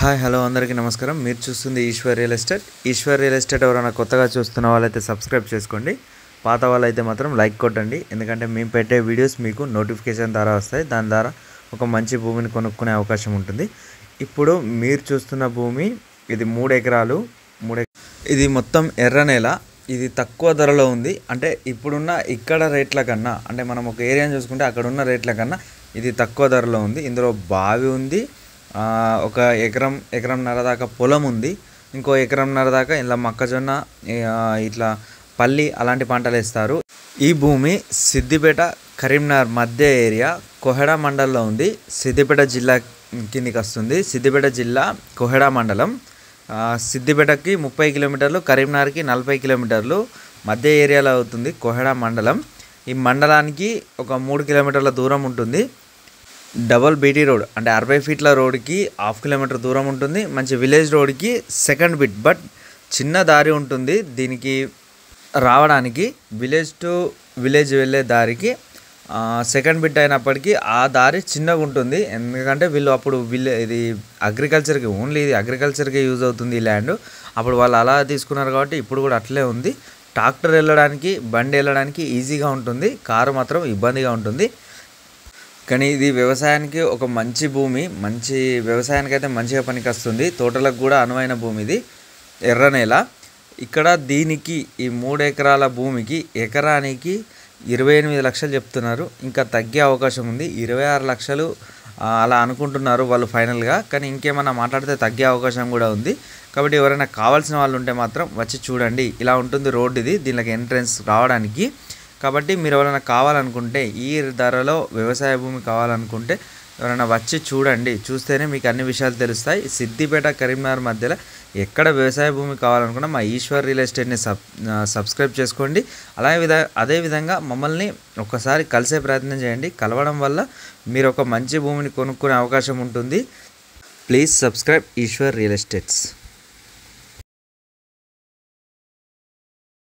Hi hello అందరికీ నమస్కారం. మీరు చూస్తుంది Eshwar real estate. Eshwar real estate ఎవరైనా కొత్తగా చూస్తున్న వాళ్ళైతే సబ్స్క్రైబ్ చేసుకోండి. పాత వాళ్ళైతే మాత్రం లైక్ కొట్టండి. ఎందుకంటే మేము పెట్టే వీడియోస్ మీకు నోటిఫికేషన్ ద్వారా వస్తాయి. దాని ద్వారా ఒక మంచి భూమిని కొనుక్కునే అవకాశం ఉంటుంది. ఇప్పుడు మీరు చూస్తున్న భూమి ఇది 3 ఎకరాలు. ఇది మొత్తం ఎర్ర నేల. ఇది తక్కువ ధరలో ఉంది. అంటే ఇప్పుడున్న ఇక్కడ రేట్ల కన్నా, అంటే మనం ఒక ఏరియాని చూసుకుంటే అక్కడ ఉన్న రేట్ల కన్నా ఇది తక్కువ ధరలో ఉంది. ఇందులో బావి ఉంది. ఒక ఎకరంన్నర దాకా పొలం ఉంది. ఇంకో ఎకరంన్నర దాకా ఇలా మొక్కజొన్న, ఇట్లా పల్లి అలాంటి పంటలు వేస్తారు. ఈ భూమి సిద్దిపేట కరీంనగర్ మధ్య ఏరియా కోహెడా మండలంలో ఉంది. సిద్దిపేట జిల్లా కిందికి వస్తుంది. సిద్దిపేట జిల్లా కోహెడా మండలం. సిద్దిపేటకి 30 కిలోమీటర్లు, కరీంనగర్కి 40 కిలోమీటర్లు మధ్య ఏరియాలో అవుతుంది కోహెడా మండలం. ఈ మండలానికి ఒక 3 కిలోమీటర్ల దూరం ఉంటుంది. డబల్ బీటీ రోడ్, అంటే 60 ఫీట్ల రోడ్కి 1/2 కిలోమీటర్ దూరం ఉంటుంది. మంచి విలేజ్ రోడ్కి సెకండ్ బిట్, బట్ చిన్న దారి ఉంటుంది దీనికి రావడానికి. విలేజ్ టు విలేజ్ వెళ్ళే దారికి సెకండ్ బిట్ అయినప్పటికీ ఆ దారి చిన్నగా ఉంటుంది. ఎందుకంటే వీళ్ళు అప్పుడు ఇది అగ్రికల్చర్కి, ఓన్లీ ఇది అగ్రికల్చర్కి యూజ్ అవుతుంది ఈ ల్యాండ్. అప్పుడు వాళ్ళు అలా తీసుకున్నారు కాబట్టి ఇప్పుడు కూడా అట్లే ఉంది. ట్రాక్టర్ వెళ్ళడానికి, బండి వెళ్ళడానికి ఈజీగా ఉంటుంది. కారు మాత్రం ఇబ్బందిగా ఉంటుంది. కానీ ఇది వ్యవసాయానికి ఒక మంచి భూమి. మంచి వ్యవసాయానికి అయితే మంచిగా పనికి వస్తుంది. తోటలకు కూడా అనువైన భూమి ఇది. ఎర్ర నేల. ఇక్కడ దీనికి ఈ 3 ఎకరాల భూమికి ఎకరానికి 28 లక్షలు చెప్తున్నారు. ఇంకా తగ్గే అవకాశం ఉంది. 26 లక్షలు అలా అనుకుంటున్నారు వాళ్ళు ఫైనల్గా. కానీ ఇంకేమన్నా మాట్లాడితే తగ్గే అవకాశం కూడా ఉంది. కాబట్టి ఎవరైనా కావాల్సిన వాళ్ళు ఉంటే మాత్రం వచ్చి చూడండి. ఇలా ఉంటుంది రోడ్ ఇది, దీనికి ఎంట్రన్స్ రావడానికి. కాబట్టి మీరు ఎవరైనా కావాలనుకుంటే, ఈ ధరలో వ్యవసాయ భూమి కావాలనుకుంటే ఎవరైనా వచ్చి చూడండి. చూస్తేనే మీకు అన్ని విషయాలు తెలుస్తాయి. సిద్దిపేట కరీంనగర్ మధ్యలో ఎక్కడ వ్యవసాయ భూమి కావాలనుకున్నా మా ఈశ్వర్ రియల్ ఎస్టేట్ని సబ్స్క్రైబ్ చేసుకోండి. అదేవిధంగా మమ్మల్ని ఒక్కసారి కలిసే ప్రయత్నం చేయండి. కలవడం వల్ల మీరు ఒక మంచి భూమిని కొనుక్కునే అవకాశం ఉంటుంది. Please subscribe Eshwar real estates.